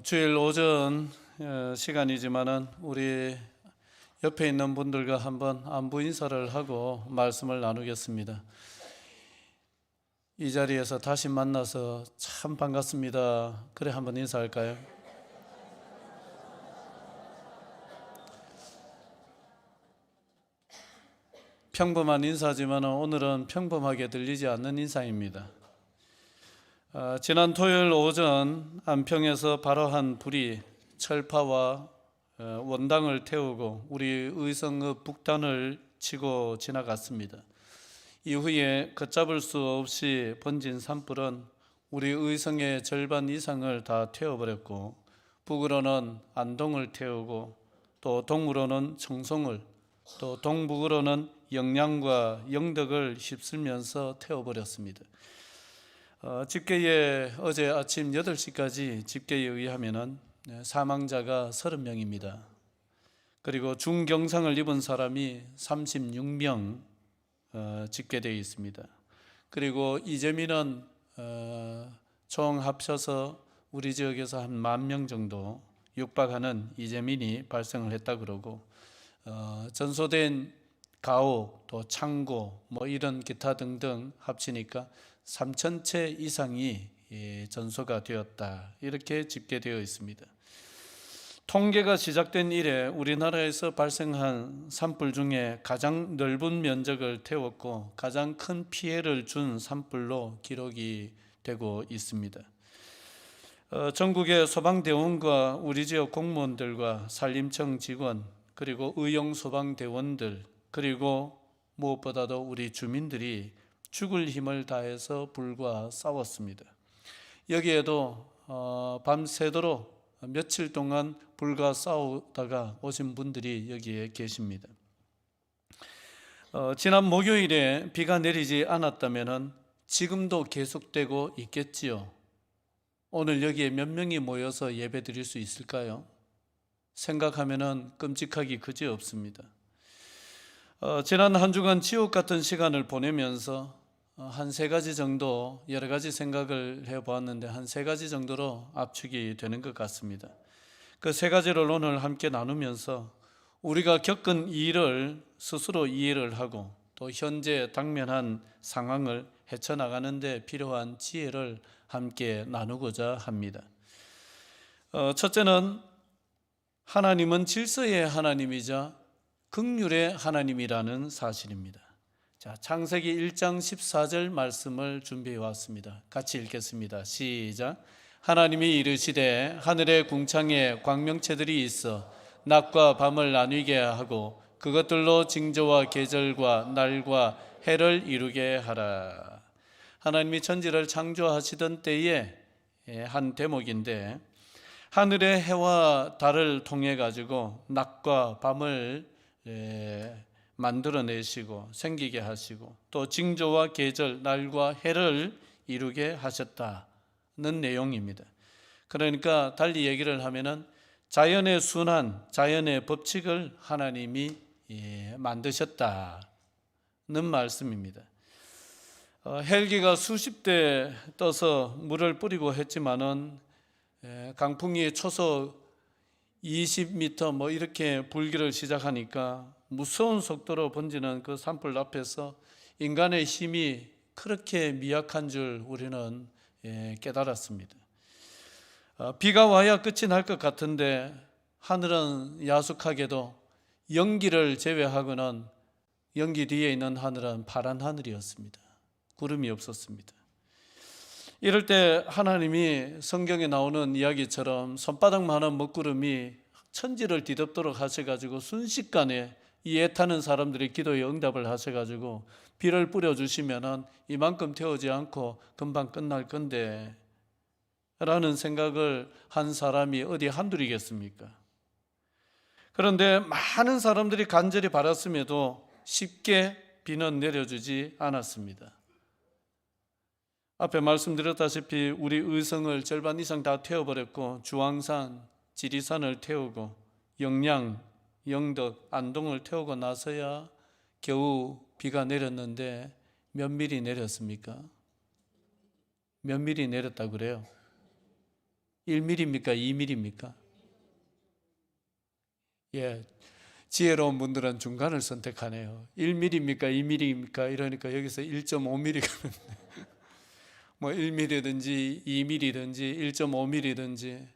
주일 오전 시간이지만은 우리 옆에 있는 분들과 한번 안부 인사를 하고 말씀을 나누겠습니다. 이 자리에서 다시 만나서 참 반갑습니다. 그래 한번 인사할까요? 평범한 인사지만 오늘은 평범하게 들리지 않는 인사입니다. 지난 토요일 오전 안평에서 발화한 불이 철파와 원당을 태우고 우리 의성읍 북단을 치고 지나갔습니다. 이후에 걷잡을 수 없이 번진 산불은 우리 의성의 절반 이상을 다 태워버렸고, 북으로는 안동을 태우고 또 동으로는 청송을, 또 동북으로는 영양과 영덕을 휩쓸면서 태워버렸습니다. 집계에 어제 아침 8시까지 집계에 의하면 사망자가 30명입니다. 그리고 중경상을 입은 사람이 36명 집계되어 있습니다. 그리고 이재민은 총 합쳐서 우리 지역에서 한 10,000명 정도 육박하는 이재민이 발생을 했다 그러고, 전소된 가옥 또 창고 이런 기타 등등 합치니까 3,000채 이상이 전소가 되었다, 이렇게 집계되어 있습니다. 통계가 시작된 이래 우리나라에서 발생한 산불 중에 가장 넓은 면적을 태웠고 가장 큰 피해를 준 산불로 기록이 되고 있습니다. 전국의 소방대원과 우리 지역 공무원들과 산림청 직원, 그리고 의용소방대원들, 그리고 무엇보다도 우리 주민들이 죽을 힘을 다해서 불과 싸웠습니다. 여기에도 밤새도록 며칠 동안 불과 싸우다가 오신 분들이 여기에 계십니다. 지난 목요일에 비가 내리지 않았다면 지금도 계속되고 있겠지요. 오늘 여기에 몇 명이 모여서 예배 드릴 수 있을까요? 생각하면 끔찍하기 그지없습니다. 지난 한 주간 지옥 같은 시간을 보내면서 한 3가지 정도 여러 가지 생각을 해보았는데 한 3가지 정도로 압축이 되는 것 같습니다. 그 3가지를 오늘 함께 나누면서 우리가 겪은 이 일을 스스로 이해를 하고 또 현재 당면한 상황을 헤쳐나가는 데 필요한 지혜를 함께 나누고자 합니다. 첫째는 하나님은 질서의 하나님이자 긍휼의 하나님이라는 사실입니다. 자, 창세기 1장 14절 말씀을 준비해 왔습니다. 같이 읽겠습니다. 시작. 하나님이 이르시되 하늘의 궁창에 광명체들이 있어 낮과 밤을 나뉘게 하고 그것들로 징조와 계절과 날과 해를 이루게 하라. 하나님이 천지를 창조하시던 때의 한 대목인데, 하늘의 해와 달을 통해 가지고 낮과 밤을 만들어내시고 생기게 하시고 또 징조와 계절, 날과 해를 이루게 하셨다는 내용입니다. 그러니까 달리 얘기를 하면은 자연의 순환, 자연의 법칙을 하나님이 만드셨다는 말씀입니다. 헬기가 수십 대 떠서 물을 뿌리고 했지만은 강풍이 초속 20m 이렇게 불기를 시작하니까 무서운 속도로 번지는 그 산불 앞에서 인간의 힘이 그렇게 미약한 줄 우리는 깨달았습니다. 비가 와야 끝이 날 것 같은데 하늘은 야속하게도 연기를 제외하고는 연기 뒤에 있는 하늘은 파란 하늘이었습니다. 구름이 없었습니다. 이럴 때 하나님이 성경에 나오는 이야기처럼 손바닥만한 먹구름이 천지를 뒤덮도록 하셔가지고 순식간에 이 애타는 사람들의 기도에 응답을 하셔가지고 비를 뿌려주시면은 이만큼 태우지 않고 금방 끝날 건데 라는 생각을 한 사람이 어디 한둘이겠습니까? 그런데 많은 사람들이 간절히 바랐음에도 쉽게 비는 내려주지 않았습니다. 앞에 말씀드렸다시피 우리 의성을 절반 이상 다 태워버렸고 주황산, 지리산을 태우고 영양, 영덕, 안동을 태우고 나서야 겨우 비가 내렸는데 몇 미리 내렸습니까? 몇 미리 내렸다고 그래요? 1mm입니까? 2mm입니까? 예, 지혜로운 분들은 중간을 선택하네요. 1mm입니까? 2mm입니까? 이러니까 여기서 1.5mm가 뭐 1mm든지 2mm든지 1.5mm든지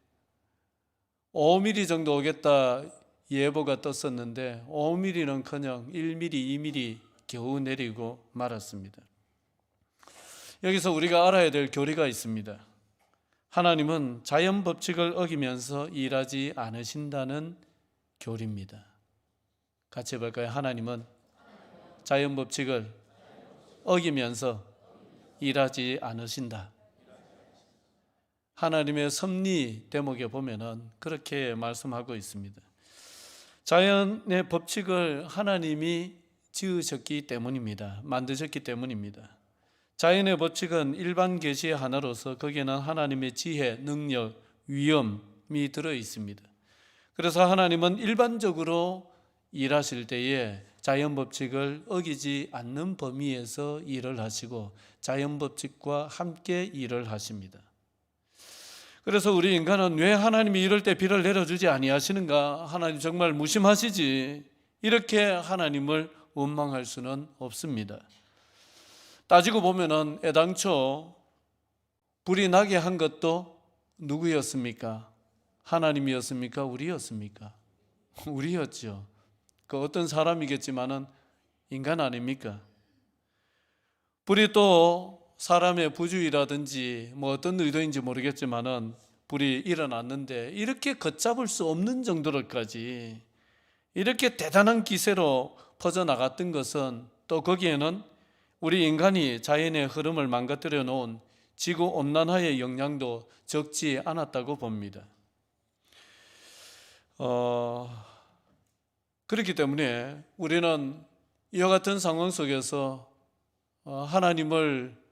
5mm 정도 오겠다 예보가 떴었는데 5mm는커녕 1mm, 2mm 겨우 내리고 말았습니다. 여기서 우리가 알아야 될 교리가 있습니다. 하나님은 자연 법칙을 어기면서 일하지 않으신다는 교리입니다. 같이 해볼까요? 하나님은 자연 법칙을 어기면서 일하지 않으신다. 하나님의 섭리 대목에 보면은 그렇게 말씀하고 있습니다. 자연의 법칙을 하나님이 지으셨기 때문입니다. 만드셨기 때문입니다. 자연의 법칙은 일반 계시의 하나로서 거기에는 하나님의 지혜, 능력, 위엄이 들어 있습니다. 그래서 하나님은 일반적으로 일하실 때에 자연 법칙을 어기지 않는 범위에서 일을 하시고 자연 법칙과 함께 일을 하십니다. 그래서 우리 인간은 왜 하나님이 이럴 때 비를 내려주지 아니하시는가? 하나님 정말 무심하시지. 이렇게 하나님을 원망할 수는 없습니다. 따지고 보면은 애당초 불이 나게 한 것도 누구였습니까? 하나님이었습니까? 우리였습니까? 우리였죠. 그 어떤 사람이겠지만은 인간 아닙니까? 불이 또 사람의 부주의라든지 뭐 어떤 의도인지 모르겠지만은 불이 일어났는데 이렇게 걷잡을 수 없는 정도로까지 이렇게 대단한 기세로 퍼져나갔던 것은 또 거기에는 우리 인간이 자연의 흐름을 망가뜨려 놓은 지구온난화의 영향도 적지 않았다고 봅니다. 그렇기 때문에 우리는 이와 같은 상황 속에서 하나님을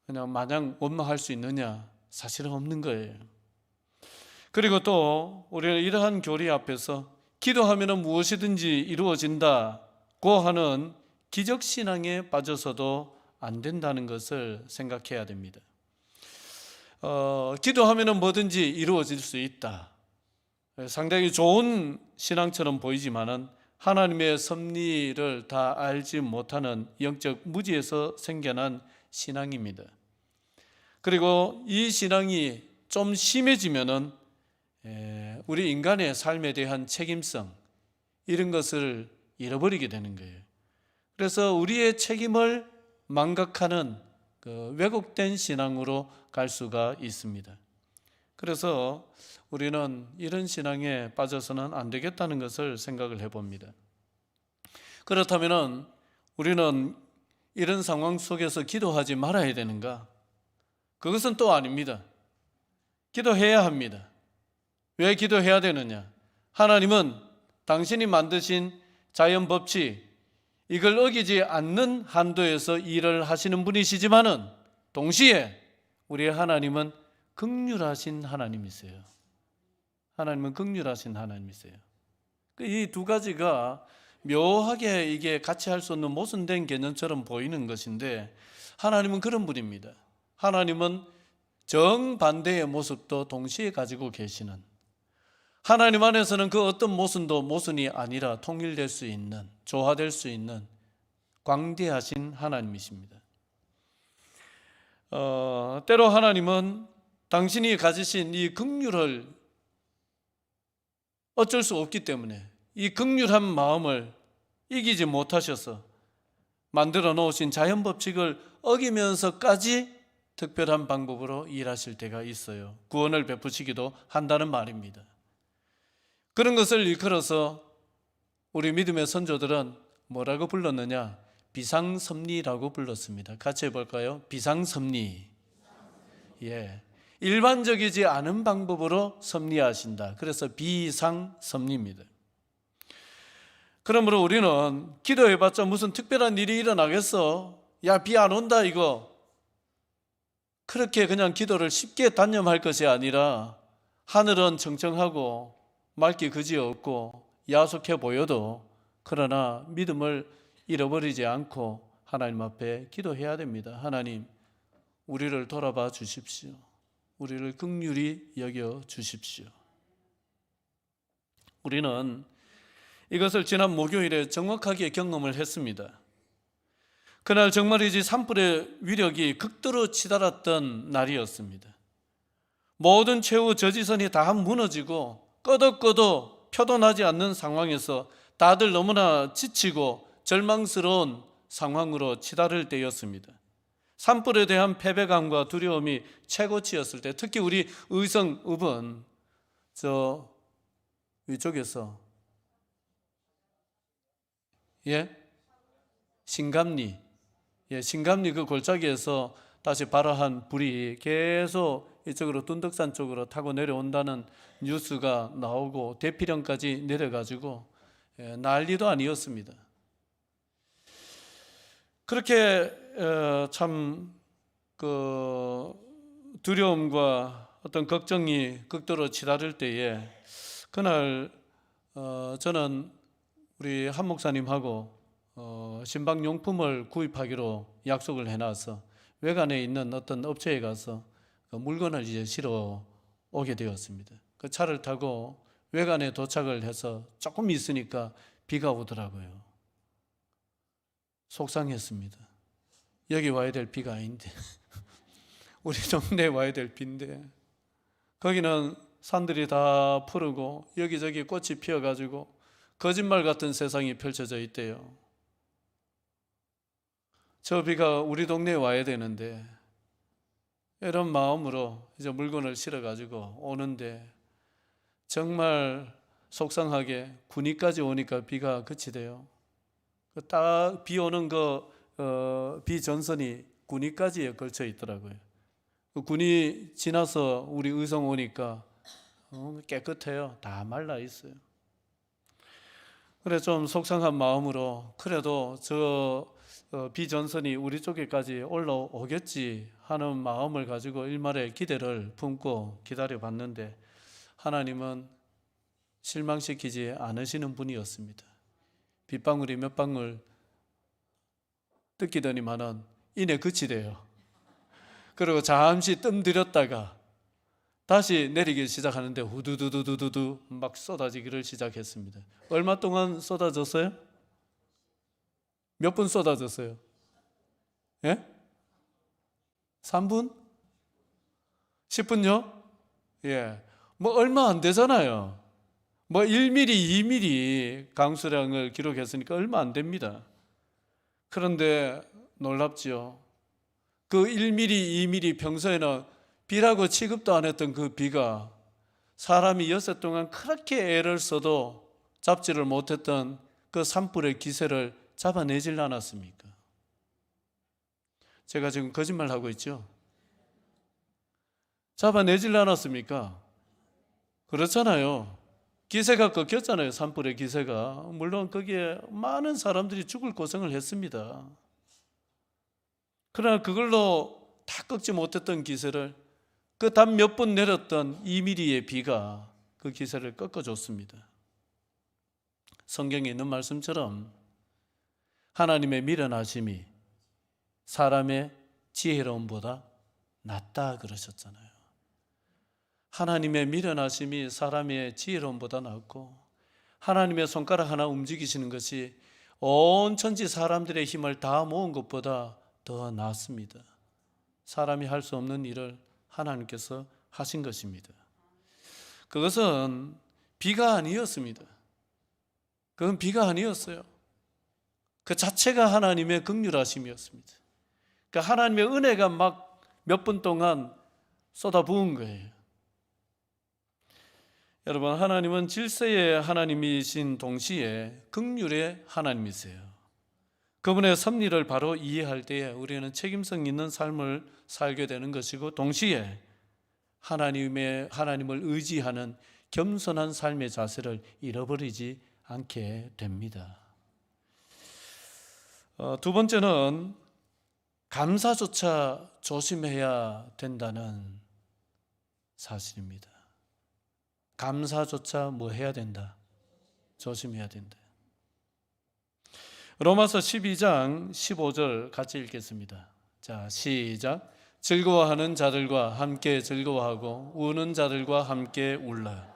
그냥 마냥 원망할 수 있느냐? 사실은 없는 거예요. 그리고 또 우리는 이러한 교리 앞에서 기도하면 무엇이든지 이루어진다고 하는 기적신앙에 빠져서도 안 된다는 것을 생각해야 됩니다. 기도하면 뭐든지 이루어질 수 있다. 상당히 좋은 신앙처럼 보이지만은 하나님의 섭리를 다 알지 못하는 영적 무지에서 생겨난 신앙입니다. 그리고 이 신앙이 좀 심해지면은 우리 인간의 삶에 대한 책임성 이런 것을 잃어버리게 되는 거예요. 그래서 우리의 책임을 망각하는 그 왜곡된 신앙으로 갈 수가 있습니다. 그래서 우리는 이런 신앙에 빠져서는 안 되겠다는 것을 생각을 해봅니다. 그렇다면 우리는 이런 상황 속에서 기도하지 말아야 되는가? 그것은 또 아닙니다. 기도해야 합니다. 왜 기도해야 되느냐? 하나님은 당신이 만드신 자연 법칙 이걸 어기지 않는 한도에서 일을 하시는 분이시지만은 동시에 우리 하나님은 긍휼하신 하나님이세요. 하나님은 긍휼하신 하나님이세요. 이 두 가지가 묘하게 이게 같이 할 수 없는 모순된 개념처럼 보이는 것인데 하나님은 그런 분입니다. 하나님은 정반대의 모습도 동시에 가지고 계시는, 하나님 안에서는 그 어떤 모순도 모순이 아니라 통일될 수 있는, 조화될 수 있는 광대하신 하나님이십니다. 때로 하나님은 당신이 가지신 이 긍휼을 어쩔 수 없기 때문에 이 긍휼한 마음을 이기지 못하셔서 만들어 놓으신 자연 법칙을 어기면서까지 특별한 방법으로 일하실 때가 있어요. 구원을 베푸시기도 한다는 말입니다. 그런 것을 일컬어서 우리 믿음의 선조들은 뭐라고 불렀느냐? 비상섭리라고 불렀습니다. 같이 해볼까요? 비상섭리. 예, 일반적이지 않은 방법으로 섭리하신다. 그래서 비상섭리입니다. 그러므로 우리는 기도해봤자 무슨 특별한 일이 일어나겠어? 야, 비 안 온다 이거. 그렇게 그냥 기도를 쉽게 단념할 것이 아니라 하늘은 청청하고 맑기 그지없고 야속해 보여도 그러나 믿음을 잃어버리지 않고 하나님 앞에 기도해야 됩니다. 하나님, 우리를 돌아봐 주십시오. 우리를 긍휼히 여겨 주십시오. 우리는 이것을 지난 목요일에 정확하게 경험을 했습니다. 그날 정말이지 산불의 위력이 극도로 치달았던 날이었습니다. 모든 최후 저지선이 다 무너지고 끄덕끄덕 표도 나지 않는 상황에서 다들 너무나 지치고 절망스러운 상황으로 치달을 때였습니다. 산불에 대한 패배감과 두려움이 최고치였을 때, 특히 우리 의성읍은 저 위쪽에서 신감리 그 골짜기에서 다시 발화한 불이 계속 이쪽으로 둔덕산 쪽으로 타고 내려온다는 뉴스가 나오고 대피령까지 내려가지고 난리도 아니었습니다. 그렇게 참 두려움과 어떤 걱정이 극도로 치달을 때에 그날 저는 우리 한 목사님하고 신방용품을 구입하기로 약속을 해놔서 외관에 있는 어떤 업체에 가서 물건을 이제 실어 오게 되었습니다. 그 차를 타고 외관에 도착을 해서 조금 있으니까 비가 오더라고요. 속상했습니다. 여기 와야 될 비가 아닌데 우리 동네에 와야 될 비인데 거기는 산들이 다 푸르고 여기저기 꽃이 피어가지고 거짓말 같은 세상이 펼쳐져 있대요. 저 비가 우리 동네에 와야 되는데 이런 마음으로 이제 물건을 실어가지고 오는데 정말 속상하게 군위까지 오니까 비가 그치대요. 딱 비 오는 비 전선이 군위까지에 걸쳐 있더라고요. 그 군위 지나서 우리 의성 오니까 깨끗해요. 다 말라 있어요. 그래 좀 속상한 마음으로 그래도 저 비전선이 우리 쪽에까지 올라오겠지 하는 마음을 가지고 일말의 기대를 품고 기다려 봤는데 하나님은 실망시키지 않으시는 분이었습니다. 빗방울이 몇 방울 뜯기더니만은 이내 그치대요. 그리고 잠시 뜸들였다가 다시 내리기 시작하는데 후두두두두두 막 쏟아지기를 시작했습니다. 얼마 동안 쏟아졌어요? 몇 분 쏟아졌어요? 3분? 10분요? 뭐 얼마 안 되잖아요. 뭐 1mm, 2mm 강수량을 기록했으니까 얼마 안 됩니다. 그런데 놀랍지요. 그 1mm, 2mm 평소에는 비라고 취급도 안 했던 그 비가 사람이 엿새 동안 그렇게 애를 써도 잡지를 못했던 그 산불의 기세를 잡아내질 않았습니까? 제가 지금 거짓말하고 있죠? 잡아내질 않았습니까? 그렇잖아요. 기세가 꺾였잖아요. 산불의 기세가. 물론 거기에 많은 사람들이 죽을 고생을 했습니다. 그러나 그걸로 다 꺾지 못했던 기세를 그 단 몇 분 내렸던 2mm의 비가 그 기세를 꺾어줬습니다. 성경에 있는 말씀처럼 하나님의 미련하심이 사람의 지혜로움보다 낫다 그러셨잖아요. 하나님의 미련하심이 사람의 지혜로움보다 낫고 하나님의 손가락 하나 움직이시는 것이 온 천지 사람들의 힘을 다 모은 것보다 더 낫습니다. 사람이 할 수 없는 일을 하나님께서 하신 것입니다. 그것은 비가 아니었습니다. 그건 비가 아니었어요. 그 자체가 하나님의 긍휼하심이었습니다. 그러니까 하나님의 은혜가 막 몇 분 동안 쏟아부은 거예요. 여러분, 하나님은 질서의 하나님이신 동시에 긍휼의 하나님이세요. 그분의 섭리를 바로 이해할 때에 우리는 책임성 있는 삶을 살게 되는 것이고 동시에 하나님을 의지하는 겸손한 삶의 자세를 잃어버리지 않게 됩니다. 두 번째는 감사조차 조심해야 된다는 사실입니다. 감사조차 뭐 해야 된다? 조심해야 된다. 로마서 12장 15절 같이 읽겠습니다. 자, 시작. 즐거워하는 자들과 함께 즐거워하고 우는 자들과 함께 울어요.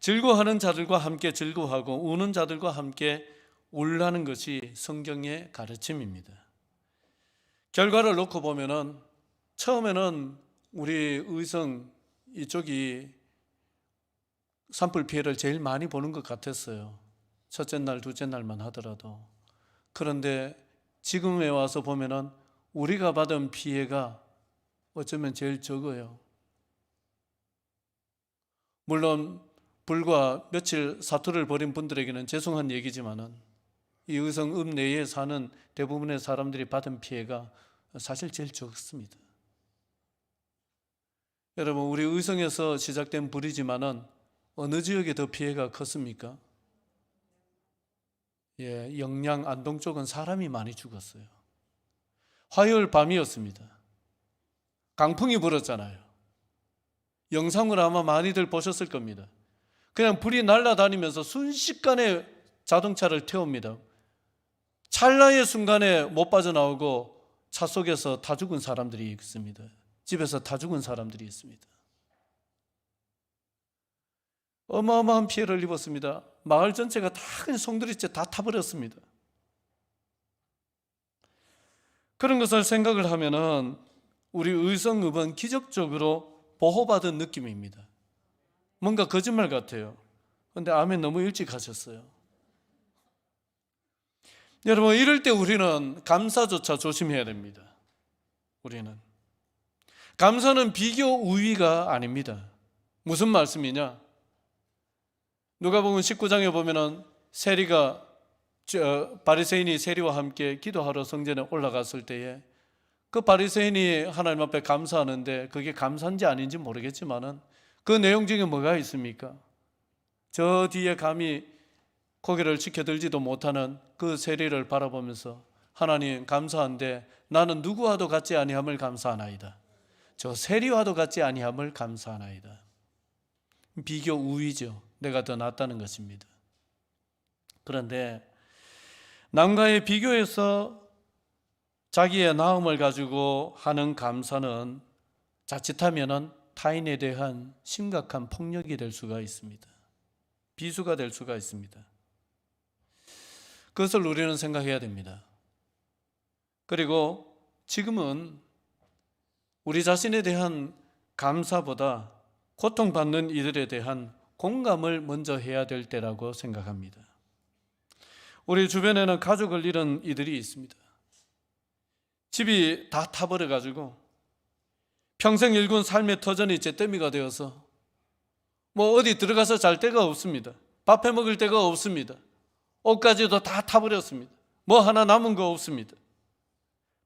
즐거워하는 자들과 함께 즐거워하고 우는 자들과 함께 울라는 것이 성경의 가르침입니다. 결과를 놓고 보면은 처음에는 우리 의성 이쪽이 산불 피해를 제일 많이 보는 것 같았어요. 첫째 날, 둘째 날만 하더라도. 그런데 지금에 와서 보면은 우리가 받은 피해가 어쩌면 제일 적어요. 물론 불과 며칠 사투를 벌인 분들에게는 죄송한 얘기지만은 이 의성 읍내에 사는 대부분의 사람들이 받은 피해가 사실 제일 적습니다. 여러분, 우리 의성에서 시작된 불이지만은 어느 지역에 더 피해가 컸습니까? 영양 안동 쪽은 사람이 많이 죽었어요. 화요일 밤이었습니다. 강풍이 불었잖아요. 영상을 아마 많이들 보셨을 겁니다. 그냥 불이 날아다니면서 순식간에 자동차를 태웁니다. 찰나의 순간에 못 빠져나오고 차 속에서 다 죽은 사람들이 있습니다. 집에서 다 죽은 사람들이 있습니다. 어마어마한 피해를 입었습니다. 마을 전체가 다 송두리째 다 타버렸습니다. 그런 것을 생각을 하면은 우리 의성읍은 기적적으로 보호받은 느낌입니다. 뭔가 거짓말 같아요. 그런데 아멘 너무 일찍 하셨어요. 여러분, 이럴 때 우리는 감사조차 조심해야 됩니다. 우리는 감사는 비교 우위가 아닙니다. 무슨 말씀이냐? 누가복음 19장에 보면은 세리가 바리새인이 세리와 함께 기도하러 성전에 올라갔을 때에 그 바리새인이 하나님 앞에 감사하는데 그게 감사인지 아닌지 모르겠지만은 그 내용 중에 뭐가 있습니까? 저 뒤에 감히 고개를 치켜들지도 못하는 그 세리를 바라보면서 하나님 감사한데 나는 누구와도 같지 아니함을 감사하나이다. 저 세리와도 같지 아니함을 감사하나이다. 비교 우위죠. 내가 더 낫다는 것입니다. 그런데 남과의 비교에서 자기의 나음을 가지고 하는 감사는 자칫하면은 타인에 대한 심각한 폭력이 될 수가 있습니다. 비수가 될 수가 있습니다. 그것을 우리는 생각해야 됩니다. 그리고 지금은 우리 자신에 대한 감사보다 고통받는 이들에 대한 공감을 먼저 해야 될 때라고 생각합니다. 우리 주변에는 가족을 잃은 이들이 있습니다. 집이 다 타버려가지고 평생 일군 삶의 터전이 잿더미가 되어서 어디 들어가서 잘 데가 없습니다. 밥 해먹을 데가 없습니다. 옷까지도 다 타버렸습니다. 하나 남은 거 없습니다.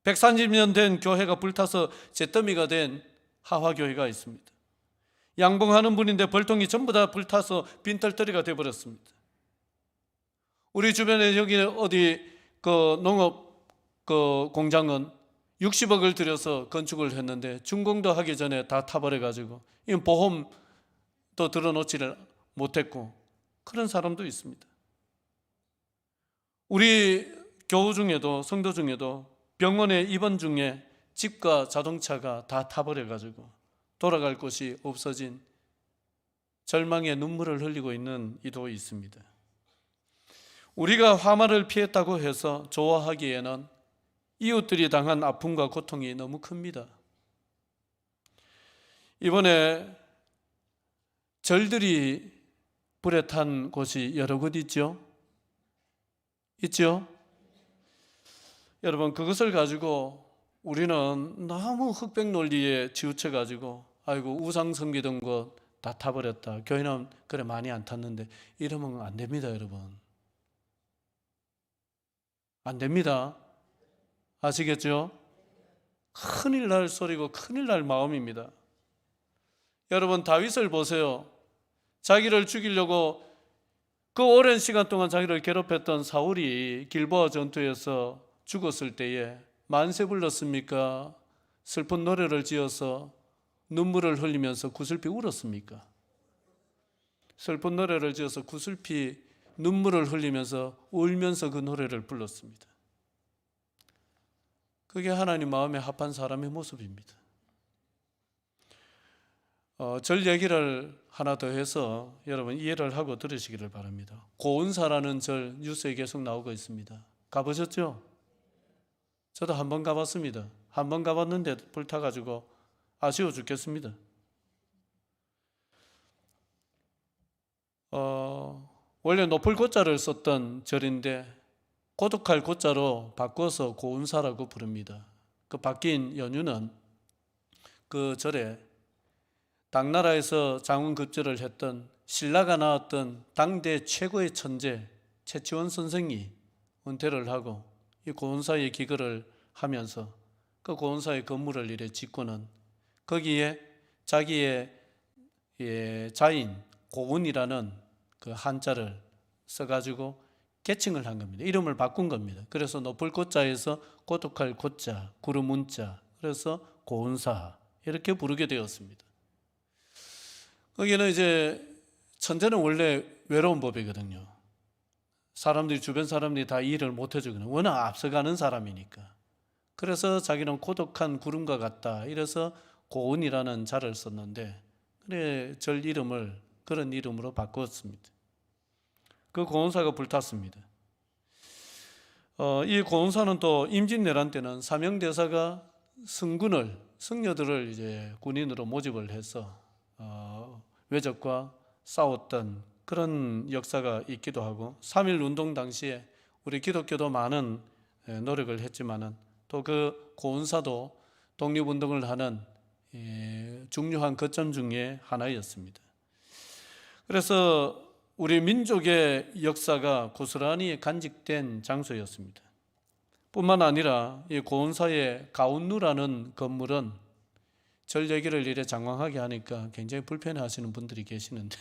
130년 된 교회가 불타서 잿더미가 된 하화교회가 있습니다. 양봉하는 분인데 벌통이 전부 다 불타서 빈털터리가 되어버렸습니다. 우리 주변에 여기 어디 농업 공장은 60억을 들여서 건축을 했는데 준공도 하기 전에 다 타버려가지고 보험도 들어놓지를 못했고 그런 사람도 있습니다. 우리 교우 중에도 성도 중에도 병원에 입원 중에 집과 자동차가 다 타버려가지고 돌아갈 곳이 없어진 절망의 눈물을 흘리고 있는 이도 있습니다. 우리가 화마를 피했다고 해서 좋아하기에는 이웃들이 당한 아픔과 고통이 너무 큽니다. 이번에 절들이 불에 탄 곳이 여러 곳 있죠? 있죠? 여러분, 그것을 가지고 우리는 너무 흑백 논리에 치우쳐 가지고 아이고 우상 섬기던 곳 다 타버렸다. 교회는 그래 많이 안 탔는데 이러면 안 됩니다, 여러분. 안 됩니다. 아시겠죠? 큰일 날 소리고 큰일 날 마음입니다. 여러분, 다윗을 보세요. 자기를 죽이려고 그 오랜 시간 동안 자기를 괴롭혔던 사울이 길보아 전투에서 죽었을 때에 만세 불렀습니까? 슬픈 노래를 지어서 눈물을 흘리면서 구슬피 울었습니까? 슬픈 노래를 지어서 구슬피 눈물을 흘리면서 울면서 그 노래를 불렀습니다. 그게 하나님 마음에 합한 사람의 모습입니다. 절 얘기를 하나 더 해서 여러분 이해를 하고 들으시기를 바랍니다. 고은사라는 절 뉴스에 계속 나오고 있습니다. 가보셨죠? 저도 한 번 가봤습니다. 한 번 가봤는데 불타가지고 아쉬워 죽겠습니다. 원래 높을 고자를 썼던 절인데 고독할 고자로 바꿔서 고운사라고 부릅니다. 그 바뀐 연유는 그 절에 당나라에서 장원급제를 했던 신라가 낳았던 당대 최고의 천재 최치원 선생이 은퇴를 하고 이 고운사의 기거를 하면서 그 고운사의 건물을 이래 짓고는 거기에 자기의 자인 고운이라는 그 한자를 써가지고 계칭을 한 겁니다. 이름을 바꾼 겁니다. 그래서 높을 고자에서 고독할 고자, 구름 운자, 그래서 고운사 이렇게 부르게 되었습니다. 거기는 이제 천재는 원래 외로운 법이거든요. 사람들이 주변 사람들이 다 일을 못 해주거든요. 워낙 앞서가는 사람이니까. 그래서 자기는 고독한 구름과 같다. 이래서 고운이라는 자를 썼는데 그래 절 이름을 그런 이름으로 바꿨습니다. 그 고운사가 불탔습니다. 이 고운사는 또 임진왜란 때는 사명대사가 승려들을 이제 군인으로 모집을 해서 외적과 싸웠던 그런 역사가 있기도 하고 3.1 운동 당시에 우리 기독교도 많은 노력을 했지만은 또 그 고운사도 독립운동을 하는 중요한 거점 중에 하나였습니다. 그래서 우리 민족의 역사가 고스란히 간직된 장소였습니다. 뿐만 아니라 이 고운사의 가운루라는 건물은 절 얘기를 이래 장황하게 하니까 굉장히 불편해하시는 분들이 계시는데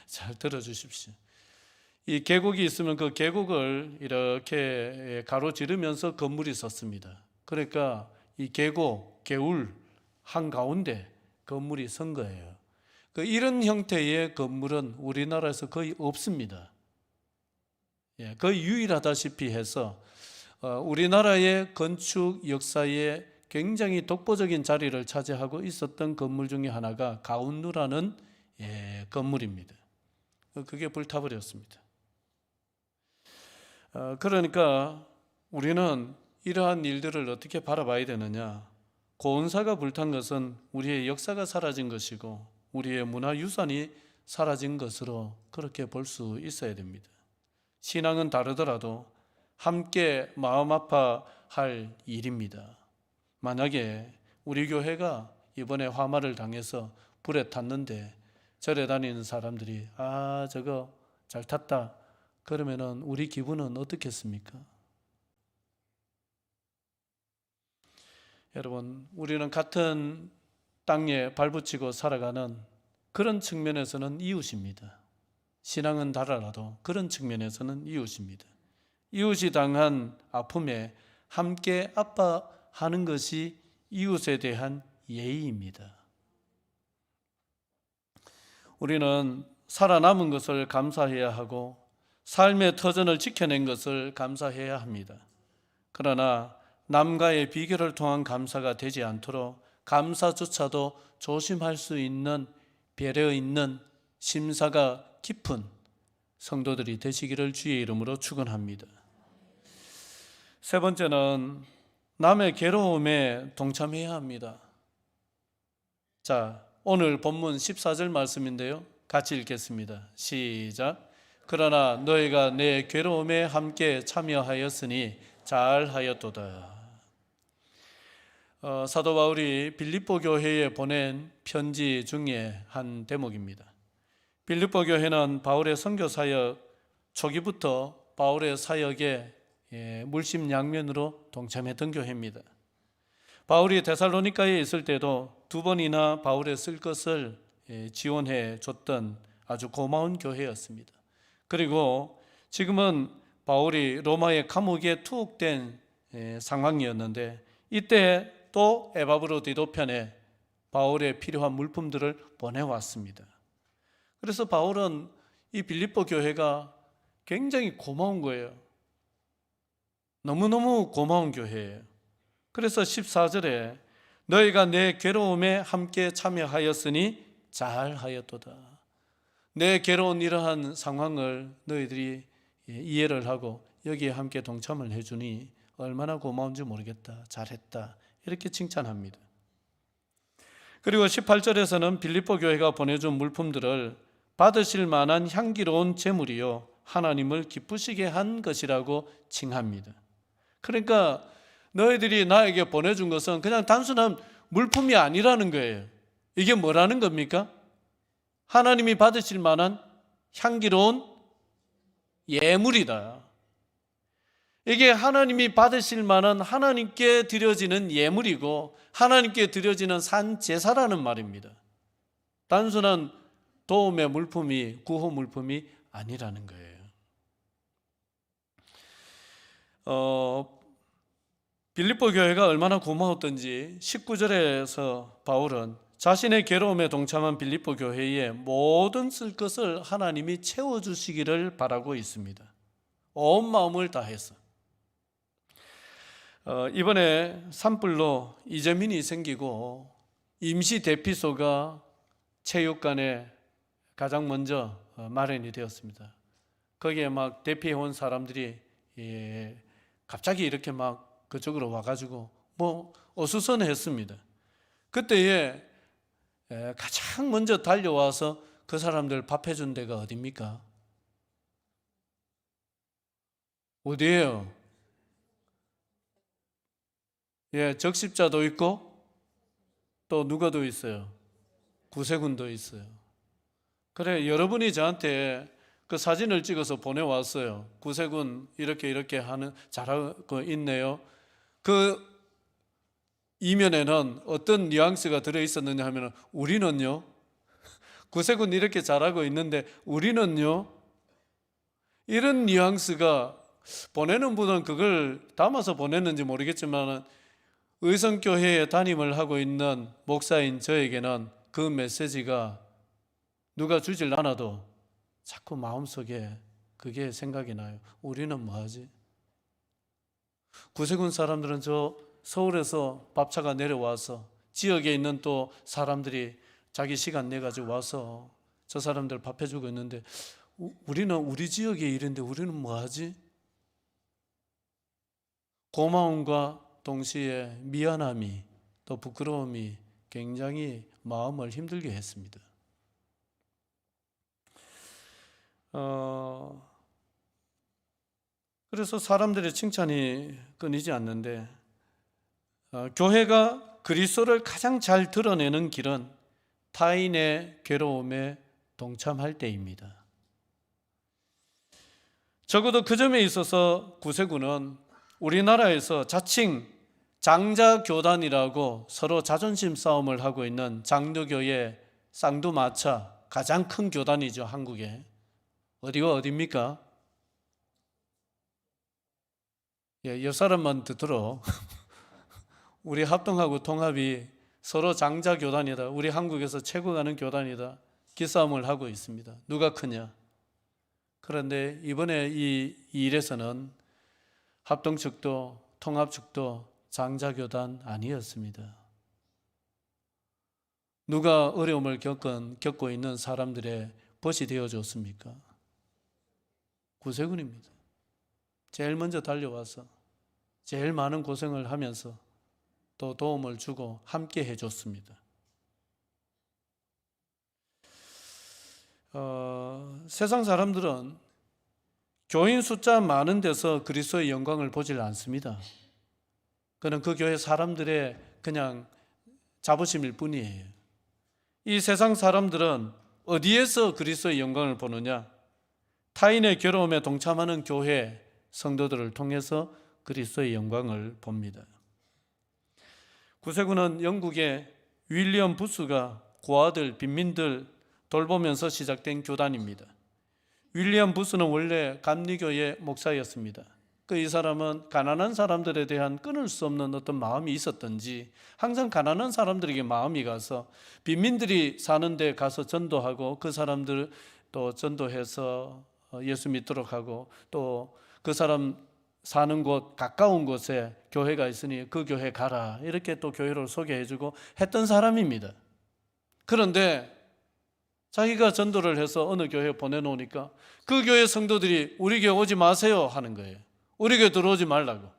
잘 들어주십시오. 이 계곡이 있으면 그 계곡을 이렇게 가로지르면서 건물이 섰습니다. 그러니까 이 계곡, 개울 한가운데 건물이 선 거예요. 이런 형태의 건물은 우리나라에서 거의 없습니다. 거의 유일하다시피 해서 우리나라의 건축 역사에 굉장히 독보적인 자리를 차지하고 있었던 건물 중에 하나가 가운루라는 건물입니다. 그게 불타버렸습니다. 그러니까 우리는 이러한 일들을 어떻게 바라봐야 되느냐? 고운사가 불탄 것은 우리의 역사가 사라진 것이고 우리의 문화유산이 사라진 것으로 그렇게 볼 수 있어야 됩니다. 신앙은 다르더라도 함께 마음 아파할 일입니다. 만약에 우리 교회가 이번에 화마를 당해서 불에 탔는데 절에 다니는 사람들이 저거 잘 탔다 그러면은 우리 기분은 어떻겠습니까? 여러분, 우리는 같은 땅에 발붙이고 살아가는 그런 측면에서는 이웃입니다. 신앙은 다르더라도 그런 측면에서는 이웃입니다. 이웃이 당한 아픔에 함께 아파하는 것이 이웃에 대한 예의입니다. 우리는 살아남은 것을 감사해야 하고 삶의 터전을 지켜낸 것을 감사해야 합니다. 그러나 남과의 비교를 통한 감사가 되지 않도록 감사조차도 조심할 수 있는 배려 있는 심사가 깊은 성도들이 되시기를 주의 이름으로 축원합니다. 세 번째는 남의 괴로움에 동참해야 합니다. 자, 오늘 본문 14절 말씀인데요. 같이 읽겠습니다. 시작. 그러나 너희가 내 괴로움에 함께 참여하였으니 잘하였도다. 사도 바울이 빌립보 교회에 보낸 편지 중에 한 대목입니다. 빌립보 교회는 바울의 선교 사역 초기부터 바울의 사역에 물심양면으로 동참했던 교회입니다. 바울이 데살로니가에 있을 때도 2번이나 바울의 쓸 것을 지원해 줬던 아주 고마운 교회였습니다. 그리고 지금은 바울이 로마의 감옥에 투옥된 상황이었는데 이때 또 에바브로 디도편에 바울의 필요한 물품들을 보내왔습니다. 그래서 바울은 이 빌립보 교회가 굉장히 고마운 거예요. 너무너무 고마운 교회예요. 그래서 14절에 너희가 내 괴로움에 함께 참여하였으니 잘하였도다. 내 괴로운 이러한 상황을 너희들이 이해를 하고 여기에 함께 동참을 해주니 얼마나 고마운지 모르겠다. 잘했다. 이렇게 칭찬합니다. 그리고 18절에서는 빌립보 교회가 보내준 물품들을 받으실 만한 향기로운 제물이요 하나님을 기쁘시게 한 것이라고 칭합니다. 그러니까 너희들이 나에게 보내준 것은 그냥 단순한 물품이 아니라는 거예요. 이게 뭐라는 겁니까? 하나님이 받으실 만한 향기로운 예물이다. 이게 하나님이 받으실 만한 하나님께 드려지는 예물이고 하나님께 드려지는 산 제사라는 말입니다. 단순한 도움의 물품이, 구호 물품이 아니라는 거예요. 빌립보 교회가 얼마나 고마웠던지 19절에서 바울은 자신의 괴로움에 동참한 빌립보 교회에 모든 쓸 것을 하나님이 채워주시기를 바라고 있습니다. 온 마음을 다해서. 이번에 산불로 이재민이 생기고 임시 대피소가 체육관에 가장 먼저 마련이 되었습니다. 거기에 막 대피해온 사람들이 갑자기 이렇게 막 그쪽으로 와가지고 뭐 어수선했습니다. 그때에 가장 먼저 달려와서 그 사람들 밥 해준 데가 어디입니까? 어디예요? 적십자도 있고 또 누가 더 있어요? 구세군도 있어요. 그래, 여러분이 저한테 그 사진을 찍어서 보내왔어요. 구세군 이렇게 하는 잘하고 있네요. 그 이면에는 어떤 뉘앙스가 들어있었느냐 하면 우리는요, 구세군 이렇게 잘하고 있는데 우리는요, 이런 뉘앙스가 보내는 분은 그걸 담아서 보냈는지 모르겠지만 의성교회에 담임을 하고 있는 목사인 저에게는 그 메시지가 누가 주질 않아도 자꾸 마음속에 그게 생각이 나요. 우리는 뭐하지? 구세군 사람들은 저 서울에서 밥차가 내려와서 지역에 있는 또 사람들이 자기 시간 내가지고 와서 저 사람들 밥 해주고 있는데 우리는 우리 지역에 이런데 우리는 뭐하지? 고마움과 동시에 미안함이 또 부끄러움이 굉장히 마음을 힘들게 했습니다. 그래서 사람들의 칭찬이 끊이지 않는데 교회가 그리스도를 가장 잘 드러내는 길은 타인의 괴로움에 동참할 때입니다. 적어도 그 점에 있어서 구세군은 우리나라에서 자칭 장자교단이라고 서로 자존심 싸움을 하고 있는 장로교의 쌍두마차 가장 큰 교단이죠, 한국에. 어디가 어디입니까? 옆 사람만 듣도록 우리 합동하고 통합이 서로 장자교단이다. 우리 한국에서 최고 가는 교단이다. 기싸움을 하고 있습니다. 누가 크냐? 그런데 이번에 이 일에서는 합동 측도 통합 측도 장자교단 아니었습니다. 누가 어려움을 겪고 있는 사람들의 벗이 되어줬습니까? 구세군입니다. 제일 먼저 달려와서 제일 많은 고생을 하면서 또 도움을 주고 함께 해줬습니다. 세상 사람들은 교인 숫자 많은 데서 그리스도의 영광을 보질 않습니다. 그는 그 교회 사람들의 그냥 자부심일 뿐이에요. 이 세상 사람들은 어디에서 그리스도의 영광을 보느냐? 타인의 괴로움에 동참하는 교회 성도들을 통해서 그리스도의 영광을 봅니다. 구세군은 영국의 윌리엄 부스가 고아들, 빈민들 돌보면서 시작된 교단입니다. 윌리엄 부스는 원래 감리교의 목사였습니다. 이 사람은 가난한 사람들에 대한 끊을 수 없는 어떤 마음이 있었던지 항상 가난한 사람들에게 마음이 가서 빈민들이 사는 데 가서 전도하고 그 사람들 또 전도해서 예수 믿도록 하고 또 그 사람 사는 곳 가까운 곳에 교회가 있으니 그 교회 가라, 이렇게 또 교회를 소개해주고 했던 사람입니다. 그런데 자기가 전도를 해서 어느 교회에 보내놓으니까 그 교회 성도들이 우리 교회 오지 마세요 하는 거예요. 우리 교회 들어오지 말라고.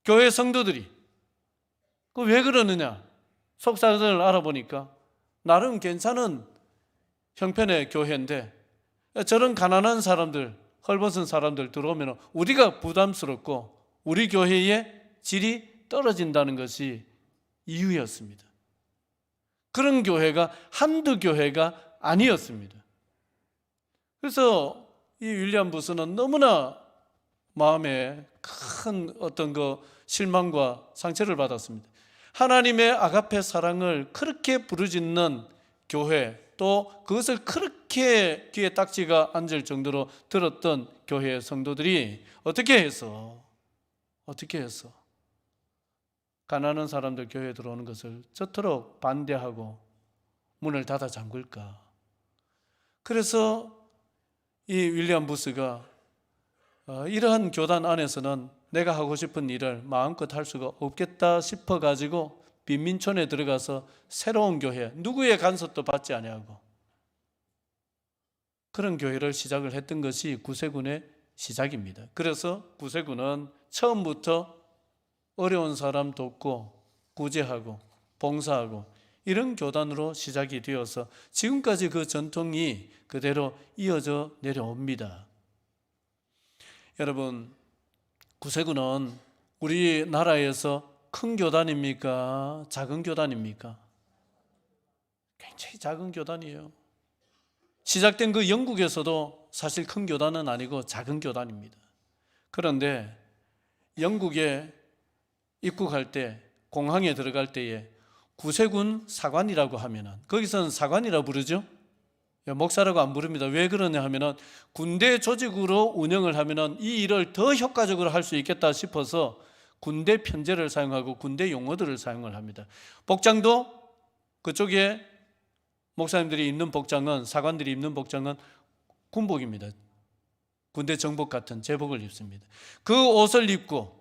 교회 성도들이. 그 왜 그러느냐? 속사정을 알아보니까 나름 괜찮은 형편의 교회인데 저런 가난한 사람들, 헐벗은 사람들 들어오면 우리가 부담스럽고 우리 교회의 질이 떨어진다는 것이 이유였습니다. 그런 교회가 한두 교회가 아니었습니다. 그래서 이 윌리엄 부스는 너무나 마음에 큰 어떤 그 실망과 상처를 받았습니다. 하나님의 아가페 사랑을 그렇게 부르짖는 교회, 또 그것을 그렇게 귀에 딱지가 앉을 정도로 들었던 교회의 성도들이 어떻게 해서 가난한 사람들 교회에 들어오는 것을 저토록 반대하고 문을 닫아 잠글까? 그래서 이 윌리엄 부스가 이러한 교단 안에서는 내가 하고 싶은 일을 마음껏 할 수가 없겠다 싶어가지고 빈민촌에 들어가서 새로운 교회, 누구의 간섭도 받지 아니하고 그런 교회를 시작을 했던 것이 구세군의 시작입니다. 그래서 구세군은 처음부터 어려운 사람 돕고 구제하고 봉사하고 이런 교단으로 시작이 되어서 지금까지 그 전통이 그대로 이어져 내려옵니다. 여러분, 구세군은 우리나라에서 큰 교단입니까? 작은 교단입니까? 굉장히 작은 교단이에요. 시작된 그 영국에서도 사실 큰 교단은 아니고 작은 교단입니다. 그런데 영국에 입국할 때, 공항에 들어갈 때에 구세군 사관이라고 하면은, 거기서는 사관이라고 부르죠? 목사라고 안 부릅니다. 왜 그러냐 하면은 군대 조직으로 운영을 하면은 이 일을 더 효과적으로 할 수 있겠다 싶어서 군대 편제를 사용하고 군대 용어들을 사용을 합니다. 복장도 그쪽에 목사님들이 입는 복장은, 사관들이 입는 복장은 군복입니다. 군대 정복 같은 제복을 입습니다. 그 옷을 입고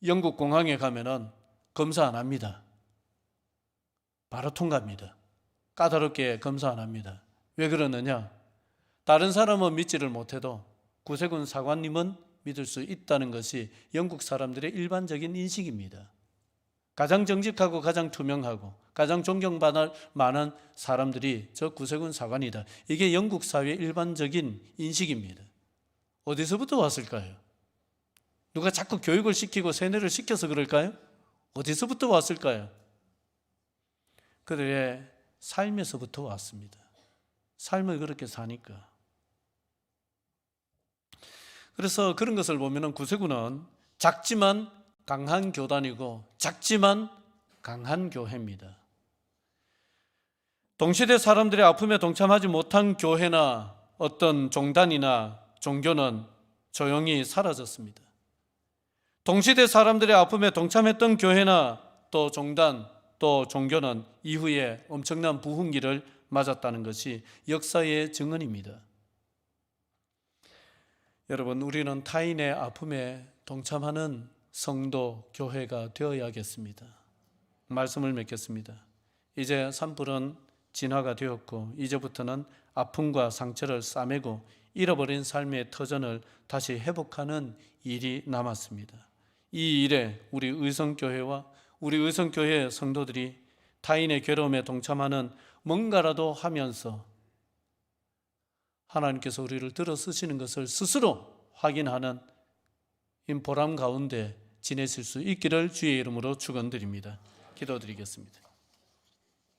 영국 공항에 가면은 검사 안 합니다. 바로 통과합니다. 까다롭게 검사 안 합니다. 왜 그러느냐? 다른 사람은 믿지를 못해도 구세군 사관님은 믿을 수 있다는 것이 영국 사람들의 일반적인 인식입니다. 가장 정직하고 가장 투명하고 가장 존경받을 만한 사람들이 저 구세군 사관이다. 이게 영국 사회의 일반적인 인식입니다. 어디서부터 왔을까요? 누가 자꾸 교육을 시키고 세뇌를 시켜서 그럴까요? 어디서부터 왔을까요? 그들의 삶에서부터 왔습니다. 삶을 그렇게 사니까. 그래서 그런 것을 보면 구세군은 작지만 강한 교단이고 작지만 강한 교회입니다. 동시대 사람들의 아픔에 동참하지 못한 교회나 어떤 종단이나 종교는 조용히 사라졌습니다. 동시대 사람들의 아픔에 동참했던 교회나 또 종단 또 종교는 이후에 엄청난 부흥기를 맞았다는 것이 역사의 증언입니다. 여러분, 우리는 타인의 아픔에 동참하는 성도, 교회가 되어야겠습니다. 말씀을 맺겠습니다. 이제 산불은 진화가 되었고 이제부터는 아픔과 상처를 싸매고 잃어버린 삶의 터전을 다시 회복하는 일이 남았습니다. 이 일에 우리 의성교회와 우리 의성교회 성도들이 타인의 괴로움에 동참하는 뭔가라도 하면서 하나님께서 우리를 들어 쓰시는 것을 스스로 확인하는 이 보람 가운데 지내실 수 있기를 주의 이름으로 축원드립니다. 기도드리겠습니다.